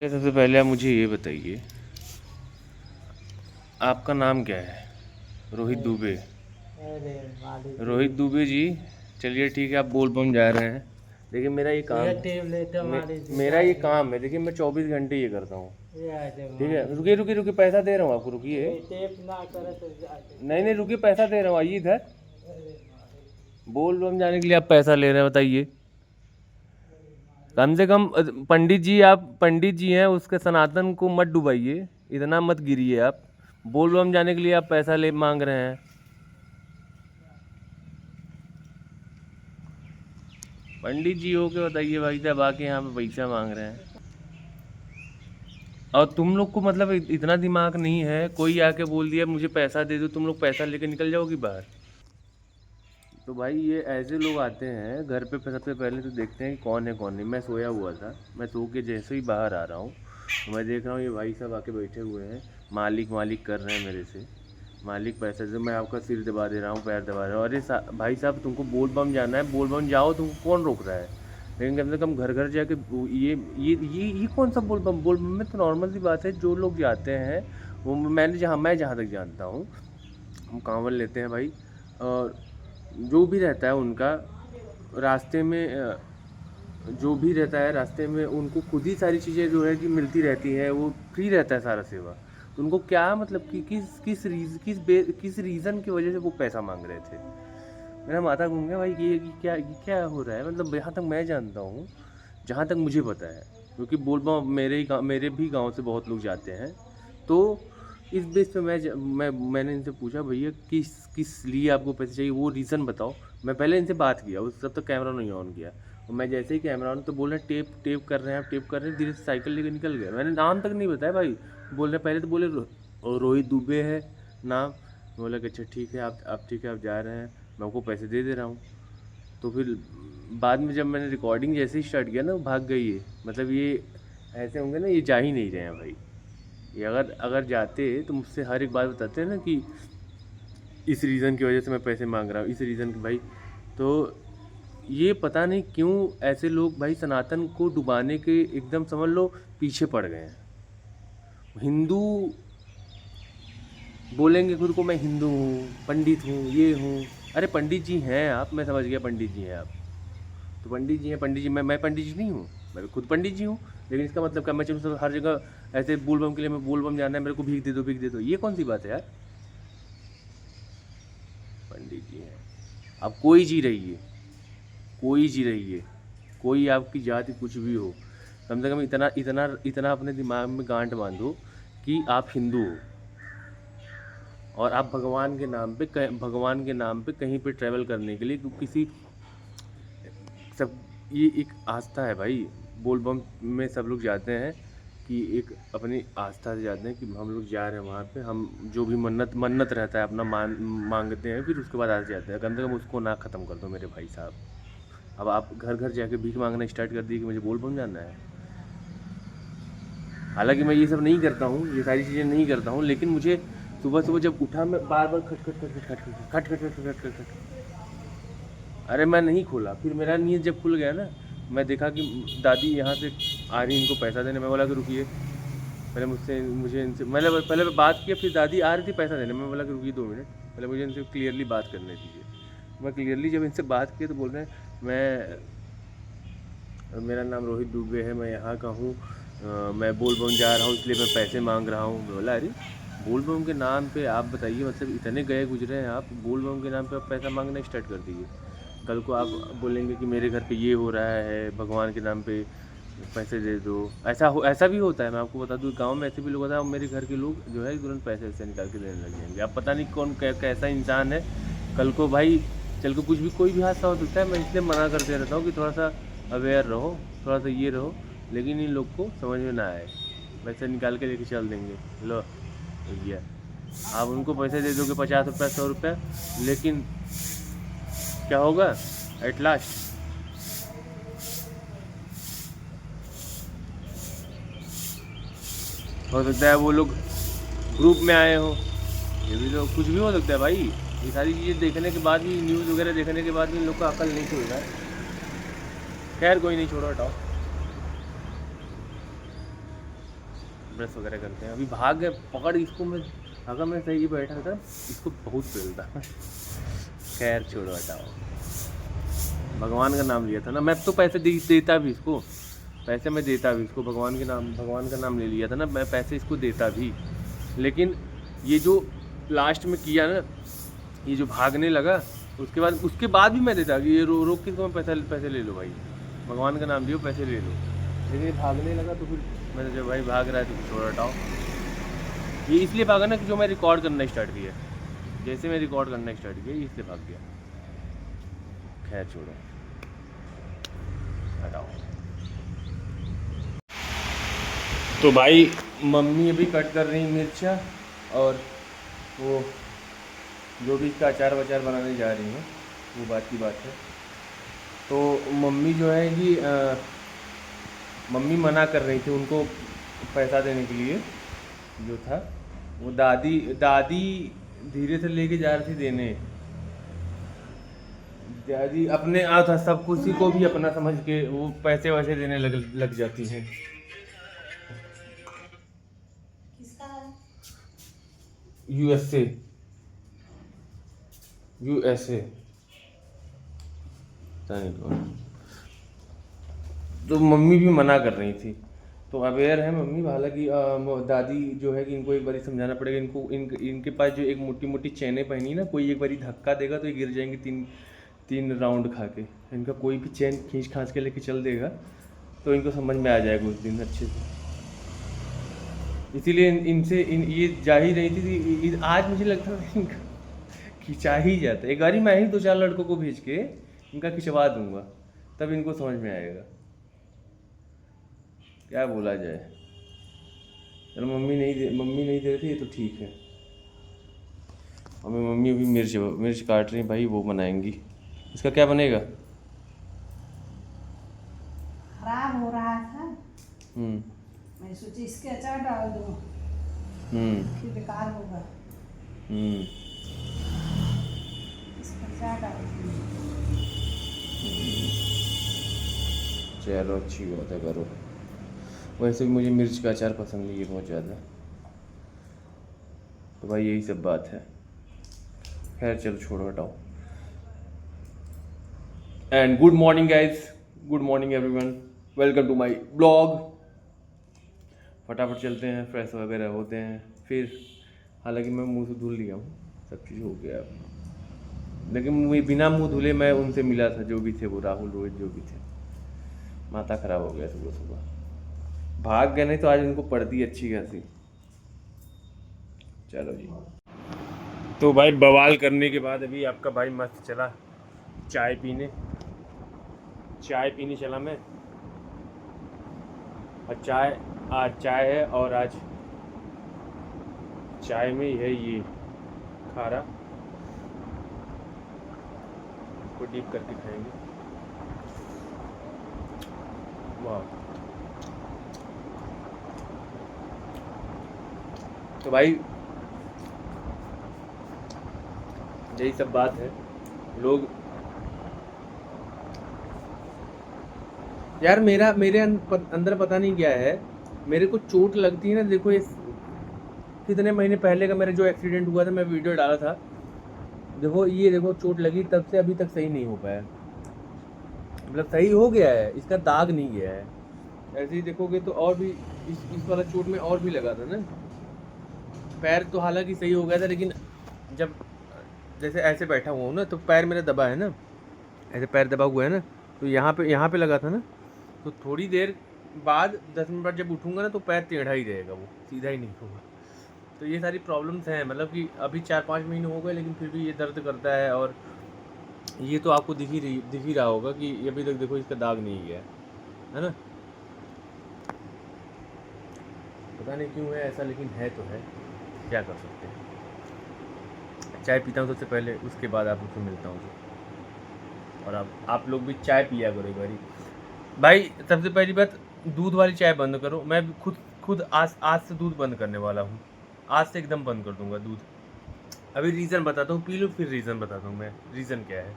सबसे पहले आप मुझे ये बताइए, आपका नाम क्या है? रोहित अरे दुबे। अरे मालिक जी। रोहित दुबे जी, चलिए ठीक है, आप बोल बम जा रहे हैं। देखिए मेरा ये काम ये है। टेप लेते मे, मालिक जी मेरा ये जाते हैं। काम है, देखिए मैं 24 घंटे ये करता हूँ। ये आते ठीक है, मालिक जी। रुकिए रुकिए रुकिए, पैसा दे रहा हूँ आपको, रुकिए। ये टेप ना करे तो जाते नहीं नहीं, टेप। रुकिए, पैसा दे रहा हूँ, आइए इधर। अरे मालिक जी। बोल बम जाने के लिए आप पैसा ले रहे हैं, बताइए। अरे मालिक कम से कम पंडित जी, आप पंडित जी हैं, उसके सनातन को मत डुबाइए, इतना मत गिरिए आप। बोल बम जाने के लिए आप पैसा ले मांग रहे हैं। पंडित जी हो के बताइए भाई साहब, आके यहाँ पे पैसा मांग रहे हैं। और तुम लोग को मतलब इतना दिमाग नहीं है, कोई आके बोल दिया मुझे पैसा दे दो, तुम लोग पैसा लेके निकल जाओगी बाहर। तो भाई ये ऐसे लोग आते हैं घर पे, सबसे पहले तो देखते हैं कि कौन है कौन नहीं। मैं सोया हुआ था, मैं सो के जैसे ही बाहर आ रहा हूँ तो मैं देख रहा हूँ ये भाई साहब आके बैठे हुए हैं, मालिक मालिक कर रहे हैं मेरे से। मालिक पैसे से मैं आपका सिर दबा दे रहा हूँ, पैर दबा रहा हूँ। अरे भाई साहब, तुमको बोल बम जाना है, बोल बम जाओ, तुमको कौन रोक रहा है? लेकिन कम से कम घर घर जाके ये कौन सा बोल बम? बोल बम में तो नॉर्मल सी बात है, जो लोग जाते हैं वो, मैं जहाँ तक जानता हूँ, हम कांवड़ लेते हैं भाई। और जो भी रहता है उनका रास्ते में, जो भी रहता है रास्ते में, उनको खुद ही सारी चीज़ें जो है कि मिलती रहती है, वो फ्री रहता है सारा सेवा। तो उनको क्या मतलब कि किस रीज़न की वजह से वो पैसा मांग रहे थे? मेरा माथा घूम गया भाई कि ये क्या हो रहा है। मतलब यहाँ तक मैं जानता हूँ, जहाँ तक मुझे पता है, क्योंकि बोलबा मेरे भी गांव से बहुत लोग जाते हैं। तो इस बेस पे मैंने इनसे पूछा, भैया किस किस लिए आपको पैसे चाहिए, वो रीज़न बताओ। मैं पहले इनसे बात किया, उस तब तक कैमरा नहीं ऑन किया। और मैं जैसे ही कैमरा ऑन, तो बोल रहे हैं टेप टेप कर रहे हैं, आप टेप कर रहे हैं, धीरे से साइकिल लेके निकल गए। मैंने नाम तक नहीं बताया भाई। बोल रहे पहले तो बोले रोहित दुबे है नाम। बोला कि अच्छा ठीक है, आप ठीक है, आप जा रहे हैं, मैं आपको पैसे दे दे रहा हूँ। तो फिर बाद में जब मैंने रिकॉर्डिंग जैसे ही स्टार्ट किया ना, वो भाग गई है। मतलब ये ऐसे होंगे ना, ये जा ही नहीं रहे हैं भाई। ये अगर अगर जाते तो मुझसे हर एक बात बताते हैं ना कि इस रीज़न की वजह से मैं पैसे मांग रहा हूँ, इस रीज़न की भाई। तो ये पता नहीं क्यों ऐसे लोग भाई सनातन को डुबाने के एकदम समझ लो पीछे पड़ गए हैं। हिंदू बोलेंगे खुद को, मैं हिंदू हूँ, पंडित हूँ, ये हूँ। अरे पंडित जी हैं आप, मैं समझ गया पंडित जी हैं आप। तो पंडित जी हैं, पंडित जी, मैं पंडित जी नहीं हूँ, मैं खुद पंडित जी हूँ। लेकिन इसका मतलब क्या, मैं चलूँ सब हर जगह ऐसे बोल बम के लिए, मैं बोल बम जाना है, मेरे को भीख दे दो, भीख दे दो, ये कौन सी बात है यार? पंडित जी हैं, आप कोई जी रहिए, कोई जी रहिए, कोई आपकी जाति कुछ भी हो, कम से कम इतना इतना इतना अपने दिमाग में गांठ बांधो कि आप हिंदू हो। और आप भगवान के नाम पे कहीं पे ट्रैवल करने के लिए किसी सब, ये एक आस्था है भाई। बोल बम में सब लोग जाते हैं कि एक अपनी आस्था से जाते हैं कि हम लोग जा रहे हैं वहाँ पे, हम जो भी मन्नत मन्नत रहता है अपना मांगते हैं, फिर उसके बाद आगे जाते हैं। कम से कम उसको ना ख़त्म कर दो मेरे भाई साहब। अब आप घर घर जाके भीख मांगना स्टार्ट कर दिए कि मुझे बोल बम जाना है। हालांकि मैं ये सब नहीं करता हूँ, ये सारी चीज़ें नहीं करता हूँ, लेकिन मुझे सुबह सुबह जब उठा, मैं बार बार खट खट खट खट खट खट खट खट खट खट खट। अरे मैं नहीं खोला, फिर मेरा नींद जब खुल गया ना, मैं देखा कि दादी यहाँ से आ रही, इनको पैसा देने। मैं बोला कि रुकिए, पहले मुझे इनसे मतलब पहले मैं बात किया, फिर दादी आ रही थी पैसा देने। मैं बोला कि रुकिए 2 मिनट, पहले मुझे इनसे क्लियरली बात करने दीजिए। मैं क्लियरली जब इनसे बात की तो बोल रहे हैं, मेरा नाम रोहित दुबे है, मैं यहाँ का हूँ, मैं बोल बम जा रहा हूँ इसलिए मैं पैसे मांग रहा हूँ। मैं बोला अरे बोल बम के नाम पे आप बताइए, मतलब इतने गए गुजरे हैं आप, बोल बम के नाम पे आप पैसा मांगना स्टार्ट कर दीजिए। कल को आप बोलेंगे कि मेरे घर पे ये हो रहा है, भगवान के नाम पे पैसे दे दो। ऐसा भी होता है, मैं आपको बता दूँ, गांव में ऐसे भी लोग होता है। मेरे घर के लोग जो है तुरंत पैसे ऐसे निकाल के देने लग जाएंगे। अब पता नहीं कौन कैसा इंसान है। कल को भाई, चल को कुछ भी कोई भी हादसा हो सकता है। मैं इसलिए मना करते रहता हूँ कि थोड़ा सा अवेयर रहो, थोड़ा सा ये रहो। लेकिन इन लोग को समझ में ना आए, पैसे निकाल के लेके चल देंगे। लो भैया, आप उनको पैसे दे दोगे 50 रुपये 100 रुपये, लेकिन क्या होगा एट लास्ट? हो सकता है वो लोग ग्रुप में आए हो, ये भी तो कुछ भी हो सकता है भाई। ये सारी चीज़ें देखने के बाद भी, न्यूज़ वगैरह देखने के बाद भी इन लोग का अकल नहीं खुल रहा है। खैर कोई नहीं, छोड़ो हटाओ। ब्रश वगैरह करते हैं। अभी भाग गए, पकड़ इसको मैं, अगर मैं सही बैठा था इसको बहुत पेलता। खैर छोड़ो, हटाओ। भगवान का नाम लिया था ना मैं, तो पैसे देता भी इसको, पैसे मैं देता भी इसको, भगवान का नाम ले लिया था ना मैं, पैसे इसको देता भी। लेकिन ये जो लास्ट में किया ना, ये जो भागने लगा, उसके बाद भी मैं देता कि ये रोक के मैं पैसे ले लो भाई, भगवान का नाम लियो, पैसे ले लो। लेकिन ये भागने लगा तो फिर मैंने जब भाई भाग रहा है तो छोड़, हटाओ। ये इसलिए भागा ना कि जो मैं रिकॉर्ड करना स्टार्ट किया, जैसे मैं रिकॉर्ड करना स्टार्ट किया इसलिए भाग गया। खैर छोड़ो, हटाओ। तो भाई मम्मी अभी कट कर रही मिर्चा, और वो जो भी इसका अचार वचार बनाने जा रही हैं वो बात की बात है। तो मम्मी जो है कि मम्मी मना कर रही थी उनको पैसा देने के लिए, जो था वो दादी धीरे से लेके जा रही थी देने। दादी अपने आप सब किसी को भी अपना समझ के वो पैसे वैसे देने लग जाती हैं। यूएसए तो मम्मी भी मना कर रही थी, तो अवेयर है मम्मी। हालांकि दादी जो है कि इनको एक बारी समझाना पड़ेगा, इनके पास जो एक मोटी मोटी चैनें पहनी ना, कोई एक बारी धक्का देगा तो ये गिर जाएंगे तीन राउंड खा के। इनका कोई भी चैन खींच खांच के लेके चल देगा तो इनको समझ में आ जाएगा उस दिन अच्छे से। इसीलिए ये जा ही रही थी। आज मुझे लगता है इनका खिंचा ही जाता है। एक बारी मैं ही 2-4 लड़कों को भेज के इनका खिंचवा दूंगा, तब इनको समझ में आएगा। क्या बोला जाए। चलो मम्मी नहीं दे रही थी, ये तो ठीक है। हमें मम्मी अभी मिर्च काट रही भाई, वो बनाएंगी। इसका क्या बनेगा? खराब हो रहा था, मैं सोची इसके अचार डाल दूँ, फिर बेकार होगा, इसका अचार डाल दूँ। चलो अच्छी बात है, करो। वैसे भी मुझे मिर्च का अचार पसंद नहीं है बहुत ज़्यादा, तो भाई यही सब बात है। खैर चलो छोड़ो, हटाओ। And good morning guys, good morning everyone, welcome to my blog. फटाफट चलते हैं, फ्रेश वगैरह होते हैं फिर। हालांकि मैं मुंह से धुल लिया हूँ, सब चीज़ हो गया, लेकिन बिना मुंह धुले मैं उनसे मिला था, जो भी थे वो राहुल रोहित जो भी थे। माथा खराब हो गया सुबह सुबह, भाग गए, नहीं तो आज उनको पड़ती अच्छी खासी। चलो जी। तो भाई बवाल करने के बाद अभी आपका भाई मस्त चला चाय पीने चला मैं। और आज चाय है, और आज चाय में है ये खारा, इसको डीप करके खाएंगे। वाह। तो भाई यही सब बात है। लोग यार मेरे अंदर पता नहीं क्या है, मेरे को चोट लगती है ना। देखो ये कितने महीने पहले का मेरा जो एक्सीडेंट हुआ था, मैं वीडियो डाला था। देखो चोट लगी, तब से अभी तक सही नहीं हो पाया। मतलब सही हो गया है, इसका दाग नहीं गया है। ऐसे ही देखोगे तो और भी इस वाला चोट में और भी लगा था ना। पैर तो हालांकि सही हो गया था, लेकिन जब जैसे ऐसे बैठा हुआ हूँ ना, तो पैर मेरा दबा है ना, ऐसे पैर दबा हुआ है ना, तो यहाँ पे लगा था ना। तो थोड़ी देर बाद 10 मिनट बाद जब उठूँगा ना, तो पैर टेढ़ा ही रहेगा, वो सीधा ही नहीं होगा। तो ये सारी प्रॉब्लम्स हैं, मतलब कि अभी 4-5 महीने हो गए, लेकिन फिर भी ये दर्द करता है। और ये तो आपको दिख ही रहा होगा कि अभी तक देखो इसका दाग नहीं गया है ना। पता नहीं क्यों है ऐसा, लेकिन है तो है, क्या कर सकते हैं। चाय पीता हूँ सबसे पहले, उसके बाद आप लोग से मिलता हूँ। और आप लोग भी चाय पिया करो एक बारी भाई। सबसे पहली बात, दूध वाली चाय बंद करो। मैं खुद आज से दूध बंद करने वाला हूँ। आज से एकदम बंद कर दूंगा दूध। अभी रीज़न बताता हूँ, पी लो फिर रीज़न बताता हूँ मैं रीज़न क्या है।